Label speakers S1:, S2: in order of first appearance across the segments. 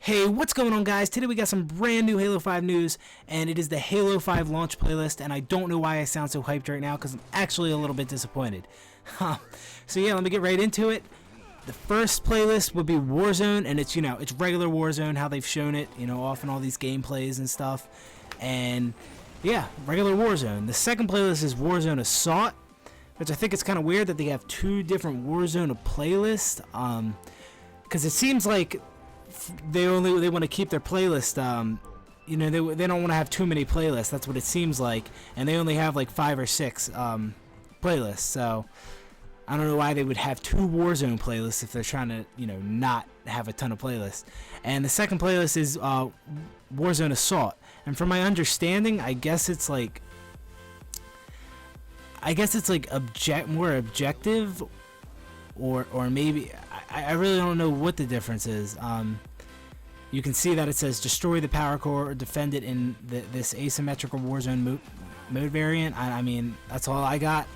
S1: Hey, what's going on, guys? Today we got some brand new Halo 5 news, and it is the Halo 5 launch playlist, and I don't know why I sound so hyped right now, because I'm actually a little bit disappointed. So yeah, let me get right into it. The first playlist would be Warzone, and it's, it's regular Warzone, how they've shown it, off in all these gameplays and stuff. And yeah, regular Warzone. The second playlist is Warzone Assault, which I think it's kind of weird that they have two different Warzone playlists, because it seems like they want to keep their playlist, they don't want to have too many playlists. That's what it seems like, and they only have like 5 or 6 playlists. So I don't know why they would have 2 Warzone playlists if they're trying to not have a ton of playlists. And the second playlist is Warzone Assault, and from my understanding, I guess it's like more objective, or maybe I really don't know what the difference is. You can see that it says destroy the power core or defend it in this asymmetrical Warzone mode variant. I mean, that's all I got.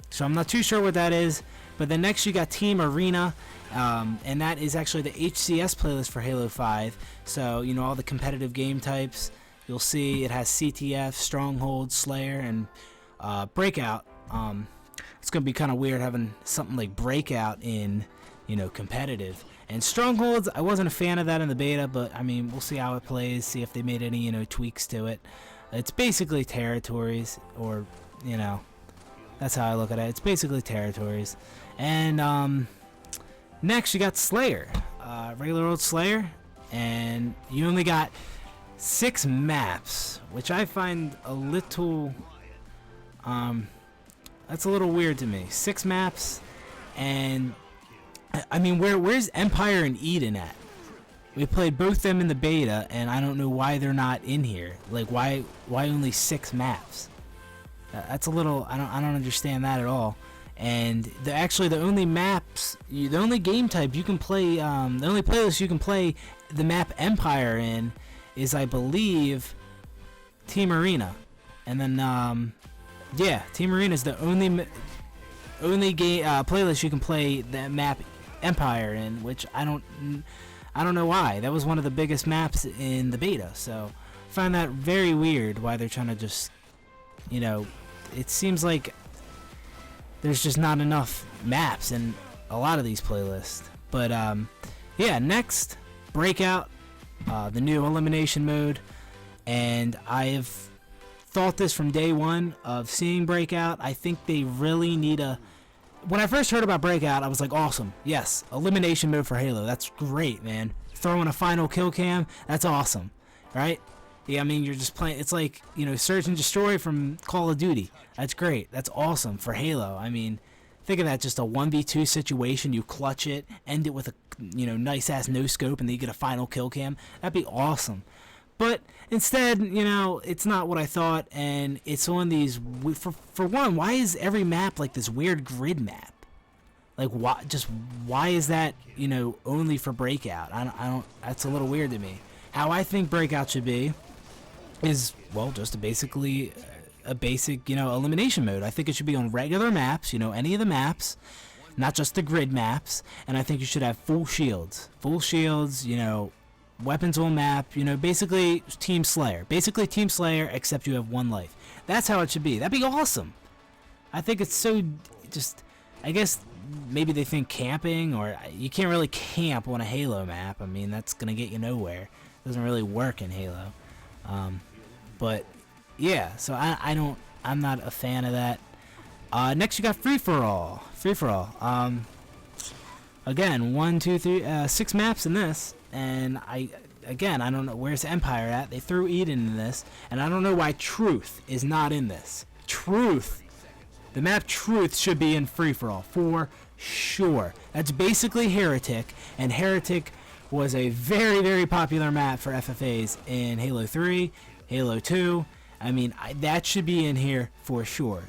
S1: So I'm not too sure what that is. But then next you got Team Arena, and that is actually the HCS playlist for Halo 5. So all the competitive game types. You'll see it has CTF, Stronghold, Slayer, and Breakout. It's gonna be kind of weird having something like Breakout in competitive. And Strongholds, I wasn't a fan of that in the beta, but I mean, we'll see how it plays, see if they made any tweaks to it. It's basically territories, or that's how I look at it. It's basically territories. And next you got Slayer, regular old Slayer, and you only got 6 maps, which I find a little that's a little weird to me. 6 maps, and I mean, where's Empire and Eden at? We played both them in the beta, and I don't know why they're not in here. Like, why only 6 maps? That's a little, I don't understand that at all. And the only maps, the only game type you can play, the only playlist you can play the map Empire in is, I believe, Team Arena. And then yeah, Team Arena is the only game playlist you can play that map Empire in, which I don't know why. That was one of the biggest maps in the beta, so I find that very weird why they're trying to just, it seems like there's just not enough maps in a lot of these playlists. But yeah, next, Breakout, the new elimination mode, and I have thought this from day one of seeing Breakout. I think they really need when I first heard about Breakout, I was like, awesome, yes, elimination mode for Halo, that's great, man. Throwing a final kill cam, that's awesome, right? Yeah, I mean, you're just playing, it's like, search and destroy from Call of Duty. That's great, that's awesome for Halo. I mean, think of that, just a 1v2 situation, you clutch it, end it with a, nice ass no scope, and then you get a final kill cam. That'd be awesome. But instead, it's not what I thought, and it's on these. For one, why is every map like this weird grid map? Like, why is that only for Breakout? I don't. That's a little weird to me. How I think Breakout should be is, well, just a basic elimination mode. I think it should be on regular maps, any of the maps, not just the grid maps. And I think you should have full shields, weapons on map, basically Team Slayer. Basically Team Slayer, except you have 1 life. That's how it should be. That'd be awesome. I think it's so I guess maybe they think camping, or you can't really camp on a Halo map. I mean, that's going to get you nowhere. It doesn't really work in Halo. But yeah, so I'm not a fan of that. Next you got Free For All. Again, 1, 2, 3, 6 maps in this. And I don't know where's Empire at. They threw Eden in this, and I don't know why Truth is not in this. Truth, the map Truth should be in Free For All for sure. That's basically Heretic, and Heretic was a very, very popular map for FFAs in Halo 3, Halo 2. I mean, that should be in here for sure.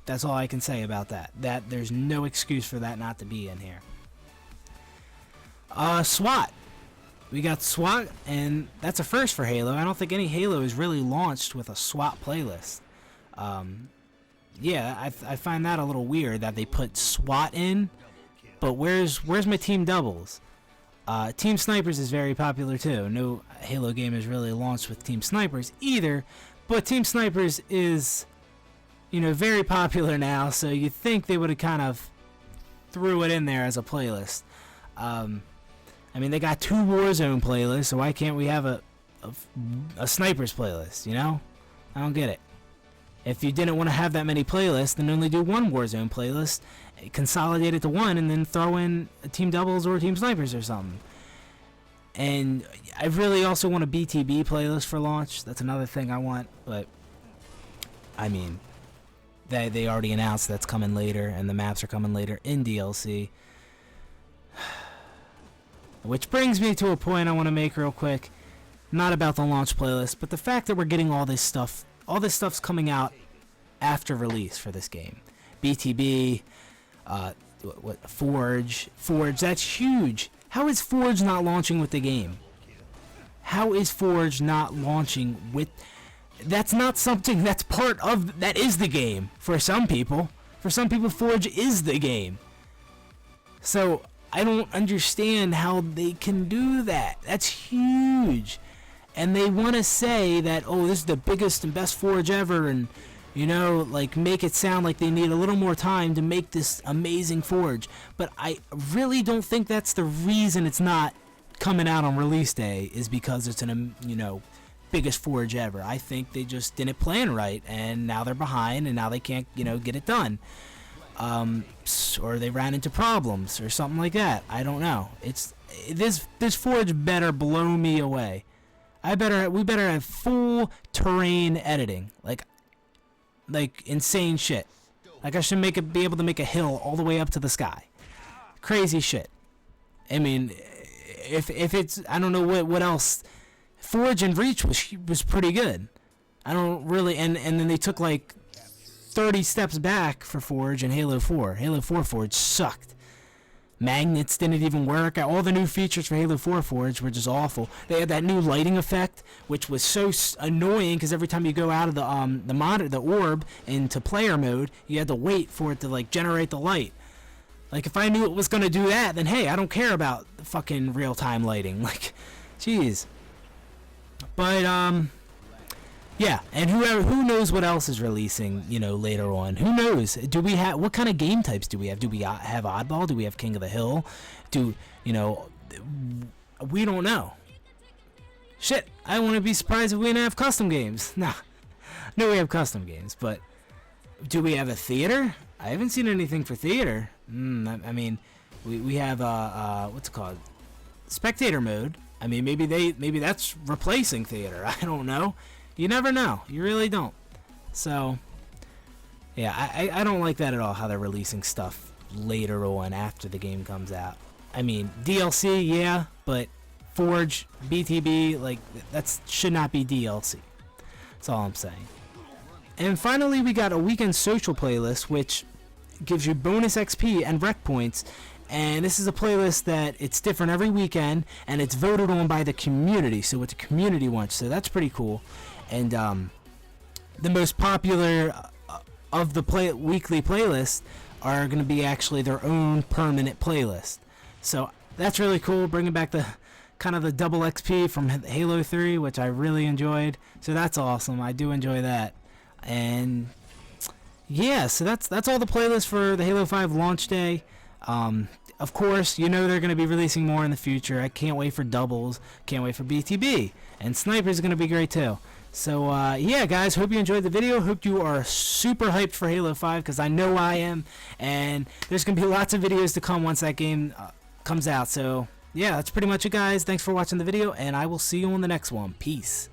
S1: That's all I can say about that. That there's no excuse for that not to be in here. SWAT. We got SWAT, and that's a first for Halo. I don't think any Halo is really launched with a SWAT playlist. Yeah, I find that a little weird that they put SWAT in, but where's my team doubles? Team Snipers is very popular too. No Halo game has really launched with Team Snipers either, but Team Snipers is, you know, very popular now, so you'd think they would have kind of threw it in there as a playlist. I mean, they got 2 Warzone playlists, so why can't we have a Snipers playlist, you know? I don't get it. If you didn't want to have that many playlists, then only do 1 Warzone playlist, consolidate it to 1, and then throw in Team Doubles or Team Snipers or something. And I really also want a BTB playlist for launch. That's another thing I want, but I mean, they already announced that's coming later, and the maps are coming later in DLC. Which brings me to a point I want to make real quick. Not about the launch playlist, but the fact that we're getting all this stuff. All this stuff's coming out after release for this game. BTB, Forge, that's huge. How is Forge not launching with the game? How is Forge not launching with... That's not something that's part of... That is the game for some people. For some people, Forge is the game. So, I don't understand how they can do that. That's huge. And they want to say that, oh, this is the biggest and best Forge ever, and, you know, like, make it sound like they need a little more time to make this amazing Forge. But I really don't think that's the reason it's not coming out on release day, is because it's an, you know, biggest Forge ever. I think they just didn't plan right, and now they're behind, and now they can't, you know, get it done. Or they ran into problems, or something like that. I don't know. This Forge better blow me away. We better have full terrain editing, like insane shit. Like I should be able to make a hill all the way up to the sky. Crazy shit. I mean, if it's, I don't know what else. Forge and Reach was pretty good. I don't really, and then they took like 30 steps back for Forge and Halo 4. Halo 4 Forge sucked. Magnets didn't even work. All the new features for Halo 4 Forge were just awful. They had that new lighting effect, which was so annoying because every time you go out of the orb into player mode, you had to wait for it to like generate the light. Like if I knew it was gonna do that, then hey, I don't care about the fucking real-time lighting. Like, jeez. But yeah, and who knows what else is releasing, you know, later on. Who knows? What kind of game types do we have? Do we have Oddball? Do we have King of the Hill? You know, we don't know. Shit, I wouldn't be surprised if we didn't have custom games. Nah. No, we have custom games, but do we have a theater? I haven't seen anything for theater. I mean, we have, what's it called? Spectator mode. I mean, maybe that's replacing theater. I don't know. You never know. You really don't. So, yeah, I don't like that at all, how they're releasing stuff later on after the game comes out. I mean, DLC, yeah, but Forge, BTB, like, that should not be DLC. That's all I'm saying. And finally, we got a weekend social playlist, which gives you bonus XP and rec points. And this is a playlist that it's different every weekend, and it's voted on by the community, so what the community wants. So that's pretty cool. And the most popular of the weekly playlists are going to be actually their own permanent playlist. So that's really cool, bringing back the kind of the double XP from Halo 3, which I really enjoyed. So that's awesome. I do enjoy that. And yeah, so that's all the playlists for the Halo 5 launch day. Of course, you know they're going to be releasing more in the future. I can't wait for doubles. Can't wait for BTB. And Snipers is going to be great too. So, yeah, guys, hope you enjoyed the video. Hope you are super hyped for Halo 5, because I know I am. And there's going to be lots of videos to come once that game comes out. So, yeah, that's pretty much it, guys. Thanks for watching the video, and I will see you on the next one. Peace.